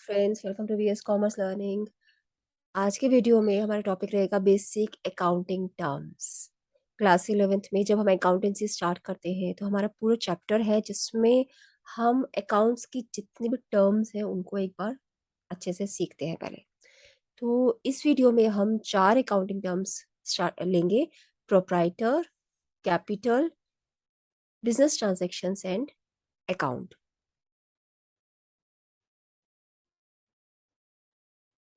Friends, welcome to VS commerce learning. आज के video में हमारा टॉपिक रहेगा basic accounting terms. Class 11th में जब हम अकाउंटेंसी स्टार्ट करते हैं तो हमारा पूरा चैप्टर है जिसमें हम अकाउंट्स की जितनी भी टर्म्स हैं उनको एक बार अच्छे से सीखते हैं पहले। तो इस वीडियो में हम 4 अकाउंटिंग टर्म्स स्टार्ट लेंगे: proprietor, capital, business transactions and account.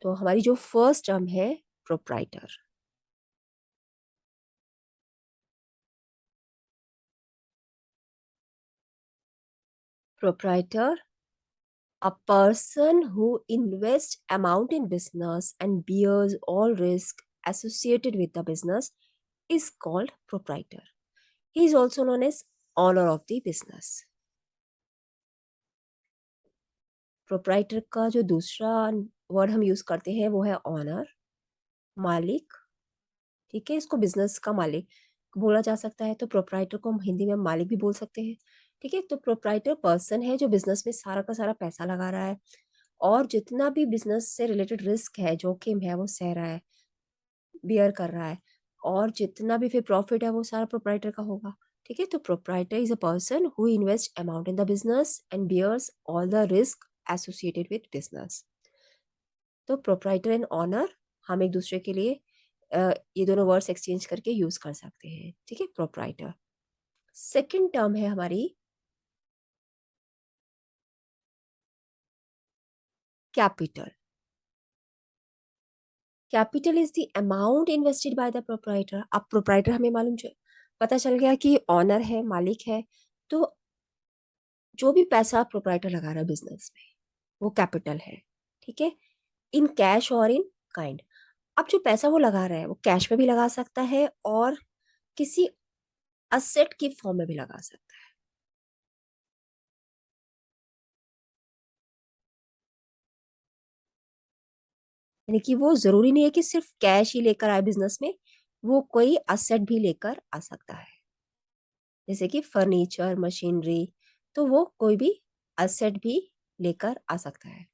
तो हमारी जो फर्स्ट टर्म है proprietor. Proprietor, a person who invests amount in business and bears all risk associated with the business is called proprietor. He is also known as owner of the business. Proprietor का जो दूसरा word हम use करते हैं वो है honour, मालिक। ठीक है, इसको बिजनेस का मालिक बोला जा सकता है, तो प्रोप्राइटर को हम हिंदी में मालिक भी बोल सकते हैं। ठीक है, तो प्रोप्राइटर पर्सन है जो बिजनेस में सारा का सारा पैसा लगा रहा है और जितना भी बिजनेस से रिलेटेड रिस्क है, जोखिम है, वो सह रहा है, बियर कर रहा है, और जितना भी फिर प्रॉफिट है वो सारा प्रोप्राइटर का होगा। ठीक है, तो proprietor is a person who invest amount in the business and bears all the risk associated with business. तो प्रोप्राइटर एंड ऑनर हम एक दूसरे के लिए ये दोनों वर्ड्स एक्सचेंज करके यूज कर सकते हैं। ठीक है, प्रोप्राइटर। सेकंड टर्म है हमारी capital. Capital is the amount invested by the proprietor. अब प्रोप्राइटर हमें पता चल गया कि ऑनर है, मालिक है। तो जो भी पैसा प्रोप्राइटर लगा रहा है बिजनेस में वो कैपिटल है। ठीक है, इन कैश और इन काइंड। अब जो पैसा वो लगा रहा है वो कैश में भी लगा सकता है और किसी असेट की फॉर्म में भी लगा सकता है। यानी कि वो जरूरी नहीं है कि सिर्फ कैश ही लेकर आए बिजनेस में, वो कोई असेट भी लेकर आ सकता है, जैसे कि फर्नीचर, मशीनरी। तो वो कोई भी असेट भी लेकर आ सकता है।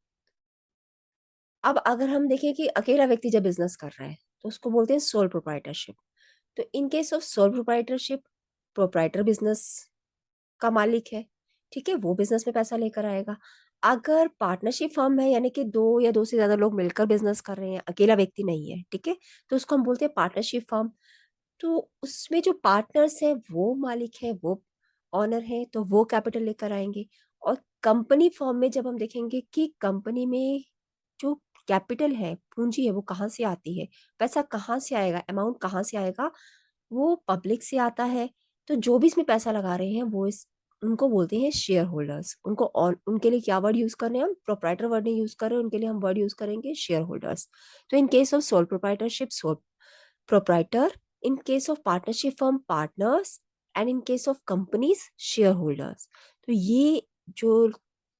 अब अगर हम देखें कि अकेला व्यक्ति जब बिजनेस कर रहा है तो उसको बोलते हैं सोल प्रोप्राइटरशिप। तो in case of sole proprietorship, proprietor business का मालिक है। ठीक है, वो बिजनेस में पैसा लेकर आएगा। अगर पार्टनरशिप फर्म है, यानी कि दो या दो से ज्यादा लोग मिलकर बिजनेस कर रहे हैं, अकेला व्यक्ति नहीं है, ठीक है, तो उसको हम बोलते हैं पार्टनरशिप फर्म। तो उसमें जो पार्टनर्स है वो मालिक है, वो ऑनर है, तो वो कैपिटल लेकर आएंगे। और कंपनी फॉर्म में जब हम देखेंगे कि कंपनी में जो कैपिटल है, पूंजी है, वो कहाँ से आती है, पैसा कहाँ से आएगा, अमाउंट कहाँ से आएगा, वो पब्लिक से आता है। तो जो भी इसमें पैसा लगा रहे हैं वो इस उनको बोलते हैं शेयर होल्डर्स। उनके लिए क्या वर्ड यूज कर रहे हैं हम, प्रोप्राइटर वर्ड नहीं यूज कर रहे हैं, उनके लिए हम वर्ड यूज करेंगे शेयर होल्डर्स। तो in case of sole proprietorship, sole proprietor; in case of partnership firm, partners; and in case of companies, shareholders। तो ये जो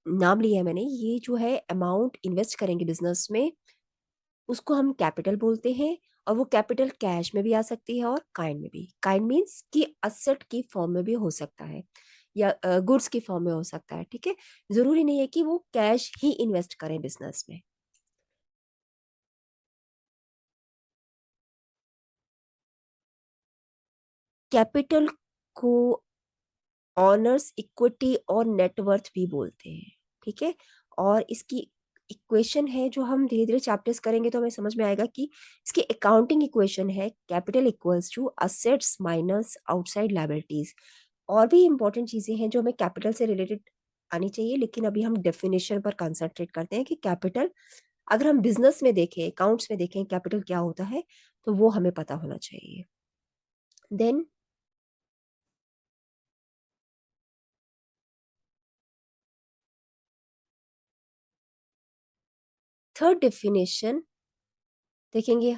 नाम लिया है मैंने, ये जो है अमाउंट इन्वेस्ट करेंगे बिजनेस में, उसको हम कैपिटल बोलते हैं। और वो कैपिटल कैश में भी आ सकती है और काइंड में भी। काइंड मीन्स कि असेट की फॉर्म में भी हो सकता है या गुड्स की फॉर्म में हो सकता है। ठीक है, जरूरी नहीं है कि वो कैश ही इन्वेस्ट करें बिजनेस में। कैपिटल को ऑनर्स इक्विटी और नेटवर्थ भी बोलते हैं। ठीक है, और इसकी इक्वेशन है जो हम धीरे धीरे चैप्टर्स करेंगे तो हमें समझ में आएगा कि इसकी अकाउंटिंग इक्वेशन है capital equals to assets minus outside liabilities. और भी इंपॉर्टेंट चीजें हैं जो हमें कैपिटल से रिलेटेड आनी चाहिए, लेकिन अभी हम डेफिनेशन पर कंसंट्रेट करते हैं कि कैपिटल अगर हम बिजनेस में देखें, अकाउंट्स में देखें कैपिटल क्या होता है, तो वो हमें पता होना चाहिए। देन थर्ड डेफिनेशन देखेंगे।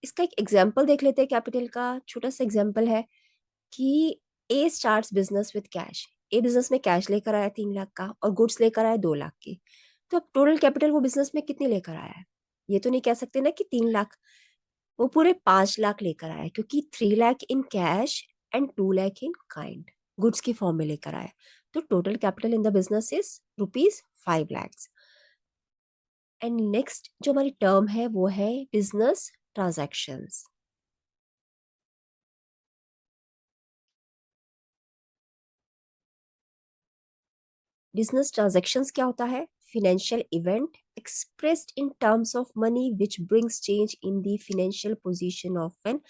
इसका एक एग्जाम्पल देख लेते हैं कैपिटल का। छोटा सा एग्जाम्पल है कि A starts business with cash. A business में कैश लेकर आया 3 लाख का और गुड्स लेकर आया 2 लाख की। तो अब टोटल कैपिटल वो बिजनेस में कितनी लेकर आया है? ये तो नहीं कह सकते ना कि 3 लाख, वो पूरे 5 लाख लेकर आया, क्योंकि 3 lakh in cash and 2 lakh in kind, goods की फॉर्म में लेकर आया। तो total capital in the business is rupees 5 lakhs। And next जो हमारी टर्म है वो है बिजनेस ट्रांजैक्शंस। बिजनेस ट्रांजैक्शंस क्या होता है? Financial event expressed in terms of money which brings change in the financial position of an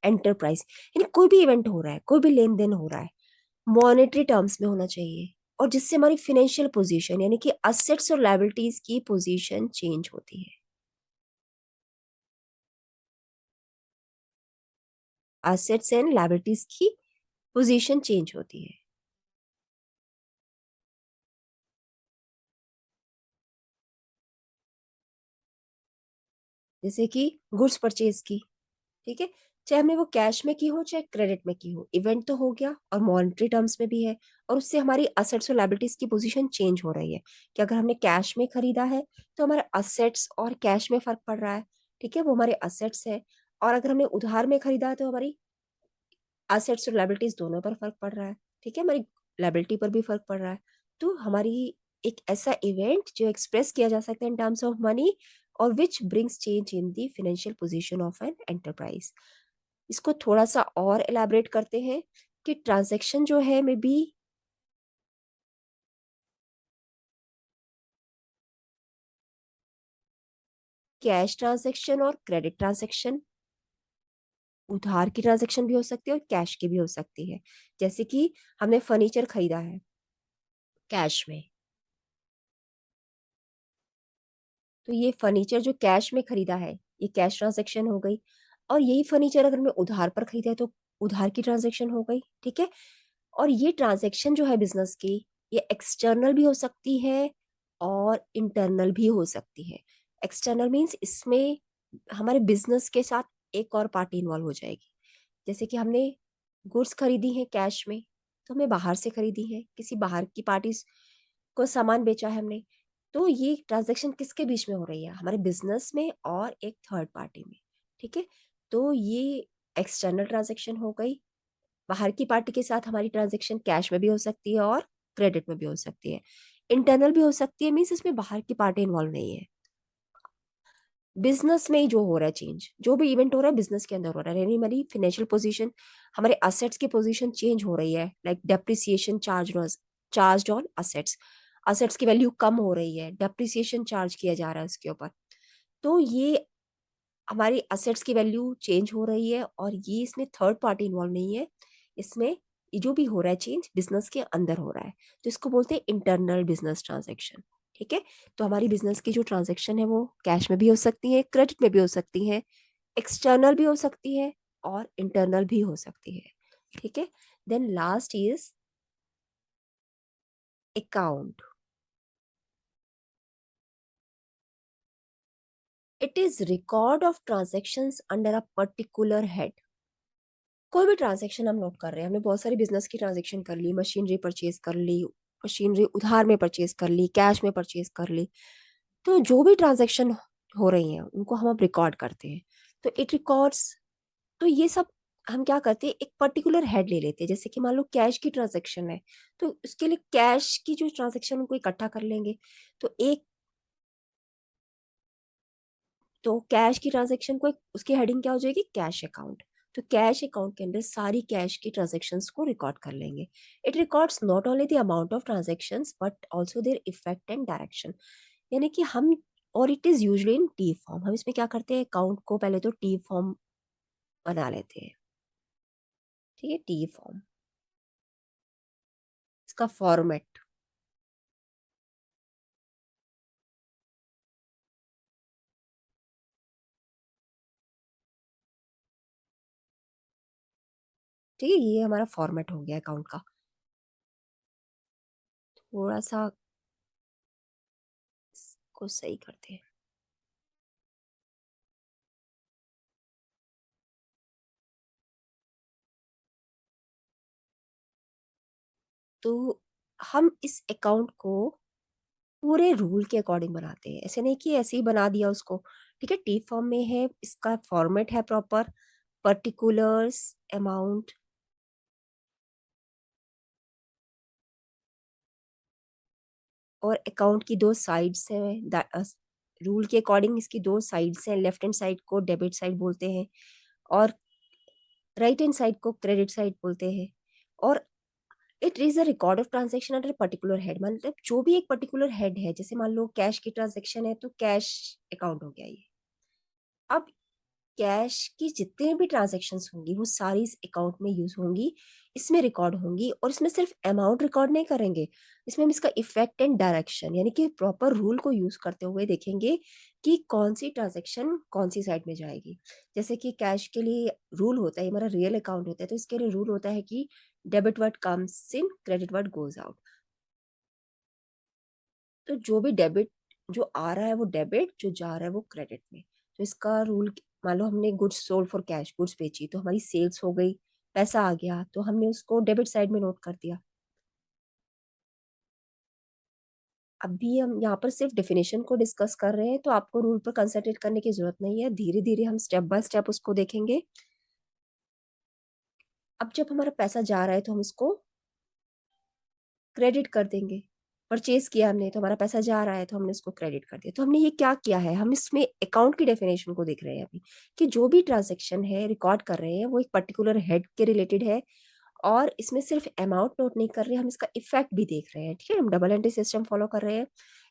enterprise. यानी कोई भी इवेंट हो रहा है, कोई भी लेन देन हो रहा है, मॉनेटरी टर्म्स में होना चाहिए, और जिससे हमारी फाइनेंशियल पोजीशन यानी कि असेट्स और लायबिलिटीज की पोजीशन चेंज होती है। असेट्स एंड लायबिलिटीज की पोजीशन चेंज होती है। जैसे कि गुड्स परचेज की, ठीक है, चाहे हमने वो कैश में की हो चाहे क्रेडिट में की हो, इवेंट तो हो गया और मॉनेटरी टर्म्स में भी है, और उससे हमारी असेट्स और लायबिलिटीज की पोजीशन चेंज हो रही है कि अगर हमने कैश में खरीदा है तो हमारे असेट्स और कैश में फर्क पड़ रहा है, ठीक है, वो हमारे असेट्स है। और अगर हमने उधार में खरीदा है तो हमारी असेट्स और लायबिलिटीज दोनों पर फर्क पड़ रहा है, ठीक है, हमारी लायबिलिटी पर भी फर्क पड़ रहा है। तो हमारी एक ऐसा इवेंट जो एक्सप्रेस किया जा सकता है इन टर्म्स ऑफ मनी और which brings change in the financial position of an enterprise. इसको थोड़ा सा और एलैबोरेट करते हैं कि ट्रांजैक्शन जो है में बी कैश ट्रांजैक्शन और क्रेडिट ट्रांजैक्शन, उधार की ट्रांजैक्शन भी हो सकती है और कैश की भी हो सकती है। जैसे कि हमने फर्नीचर खरीदा है कैश में, तो ये फर्नीचर जो कैश में खरीदा है ये कैश ट्रांजैक्शन हो गई। और यही फर्नीचर अगर मैं उधार पर खरीदा है तो उधार की ट्रांजैक्शन हो गई, ठीक है। और ये ट्रांजैक्शन जो है बिजनेस की, ये एक्सटर्नल भी हो सकती है और इंटरनल भी हो सकती है। एक्सटर्नल मीन्स इसमें हमारे बिजनेस के साथ एक और पार्टी इन्वॉल्व हो जाएगी। जैसे कि हमने गुड्स खरीदी है कैश में, तो हमने बाहर से खरीदी है, किसी बाहर की पार्टी को सामान बेचा है हमने, तो ये ट्रांजैक्शन किसके बीच में हो रही है? हमारे बिजनेस में और एक थर्ड पार्टी में, ठीक है। तो ये एक्सटर्नल ट्रांजैक्शन हो गई। बाहर की पार्टी के साथ हमारी ट्रांजैक्शन कैश में भी हो सकती है और क्रेडिट में भी हो सकती है। इंटरनल भी हो सकती है, मीन्स इसमें बाहर की पार्टी इन्वॉल्व नहीं है। बिजनेस में ही जो हो रहा है चेंज, जो भी इवेंट हो रहा है बिजनेस के अंदर हो रहा है, यानी हमारी फाइनेंशियल पोजीशन, हमारे असेट्स की पोजीशन चेंज हो रही है, like depreciation charge on assets, assets की वैल्यू कम हो रही है, डेप्रिसिएशन चार्ज किया जा रहा है उसके ऊपर। तो ये हमारी असेट्स की वैल्यू चेंज हो रही है और ये इसमें थर्ड पार्टी इन्वॉल्व नहीं है। इसमें ये जो भी हो रहा है चेंज बिजनेस के अंदर हो रहा है, तो इसको बोलते हैं इंटरनल बिजनेस ट्रांजैक्शन, ठीक है। तो हमारी बिजनेस की जो ट्रांजैक्शन है वो कैश में भी हो सकती है, क्रेडिट में भी हो सकती है, एक्सटर्नल भी हो सकती है और इंटरनल भी हो सकती है, ठीक है। Then last is account. It is record of transactions under a particular head. कोई भी ट्रांजैक्शन हम नोट कर रहे हैं, हमने बहुत सारी बिजनेस की ट्रांजैक्शन कर ली, मशीनरी परचेज कर ली, मशीनरी उधार में परचेज कर ली, कैश में परचेज कर ली, तो जो भी ट्रांजैक्शन हो रही हैं उनको हम अब रिकॉर्ड करते हैं। तो इट रिकॉर्ड्स, तो ये सब हम क्या करते हैं, एक पर्टिकुलर हेड ले लेते हैं। जैसे कि मान लो कैश की ट्रांजैक्शन है, तो उसके लिए कैश की जो ट्रांजैक्शन उनको इकट्ठा कर लेंगे। तो एक, तो कैश की ट्रांजैक्शन को उसकी हेडिंग क्या हो जाएगी, कैश अकाउंट। तो कैश अकाउंट के अंदर सारी कैश की ट्रांजैक्शंस को रिकॉर्ड कर लेंगे। It records not only the amount of transactions but also their effect and direction. यानी कि हम, और it is usually in T form, हम इसमें क्या करते हैं, अकाउंट को पहले तो टी फॉर्म बना लेते हैं, ठीक है, टी फॉर्म, इसका फॉर्मेट। ठीक है, ये हमारा फॉर्मेट हो गया अकाउंट का। थोड़ा सा इसको सही करते हैं। तो हम इस अकाउंट को पूरे रूल के अकॉर्डिंग बनाते हैं, ऐसे नहीं कि ऐसे ही बना दिया उसको, ठीक है। टी फॉर्म में है, इसका फॉर्मेट है प्रॉपर, पर्टिकुलर्स, अमाउंट, और अकाउंट की दो साइड्स हैं, रूल के अकॉर्डिंग इसकी दो साइड्स हैं, लेफ्ट हैंड साइड को डेबिट साइड बोलते हैं और राइट हैंड साइड को क्रेडिट साइड बोलते हैं। और it is a record of transaction under particular head, मतलब जो भी एक पर्टिकुलर हेड है, जैसे मान लो कैश की ट्रांजेक्शन है तो कैश अकाउंट हो गया ये। अब कैश की जितने भी ट्रांजैक्शंस होंगी वो सारी इस अकाउंट में यूज होंगी, इसमें रिकॉर्ड होंगी। और इसमें सिर्फ अमाउंट रिकॉर्ड नहीं करेंगे, इसमें हम इसका इफेक्ट एंड डायरेक्शन यानी कि प्रॉपर रूल को यूज करते हुए देखेंगे कि कौन सी ट्रांजैक्शन कौन सी साइड में जाएगी। जैसे कि कैश के लिए रूल होता है, हमारा रियल अकाउंट होता है, तो इसके लिए रूल होता है कि debit word comes in, credit word goes out. तो जो भी डेबिट जो आ रहा है वो डेबिट, जो जा रहा है वो क्रेडिट में। तो इसका रूल, मान लो हमने goods sold for cash, goods बेची तो हमारी सेल्स हो गई, पैसा आ गया तो हमने उसको डेबिट साइड में नोट कर दिया। अभी हम यहाँ पर सिर्फ डेफिनेशन को डिस्कस कर रहे हैं, तो आपको रूल पर कंसंट्रेट करने की जरूरत नहीं है, धीरे धीरे हम स्टेप बाय स्टेप उसको देखेंगे। अब जब हमारा पैसा जा रहा है तो हम उसको क्रेडिट कर देंगे। परचेज किया हमने तो हमारा पैसा जा रहा है तो हमने उसको क्रेडिट कर दिया। तो हमने ये क्या किया है, हम इसमें अकाउंट की डेफिनेशन को देख रहे हैं अभी, कि जो भी ट्रांजैक्शन है रिकॉर्ड कर रहे हैं वो एक पर्टिकुलर हेड के रिलेटेड है। और इसमें सिर्फ अमाउंट नोट नहीं कर रहे, हम इसका इफेक्ट भी देख रहे हैं। ठीक है, हम डबल एंट्री सिस्टम फॉलो कर रहे हैं,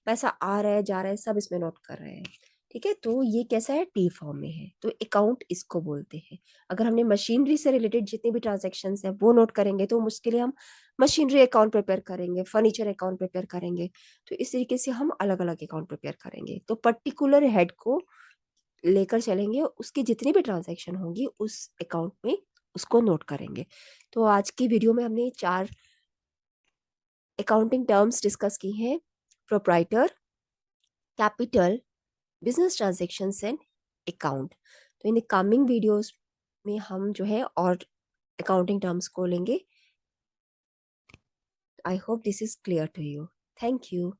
पैसा आ रहा है जा रहा है सब इसमें नोट कर रहे हैं। ठीक है, तो ये कैसा है, टी फॉर्म में है, तो अकाउंट इसको बोलते हैं। अगर हमने मशीनरी से रिलेटेड जितनी भी ट्रांजेक्शन है वो नोट करेंगे तो मुश्किल हम मशीनरी अकाउंट प्रिपेयर करेंगे, फर्नीचर अकाउंट प्रिपेयर करेंगे। तो इस तरीके से हम अलग अलग अकाउंट प्रिपेयर करेंगे, तो पर्टिकुलर हेड को लेकर चलेंगे, उसकी जितनी भी ट्रांजैक्शन होंगी उस अकाउंट में उसको नोट करेंगे। तो आज की वीडियो में हमने 4 अकाउंटिंग टर्म्स डिस्कस की हैं, proprietor, capital, business transactions and account. तो इन कमिंग वीडियोस में हम जो है और अकाउंटिंग टर्म्स को लेंगे। I hope this is clear to you. Thank you.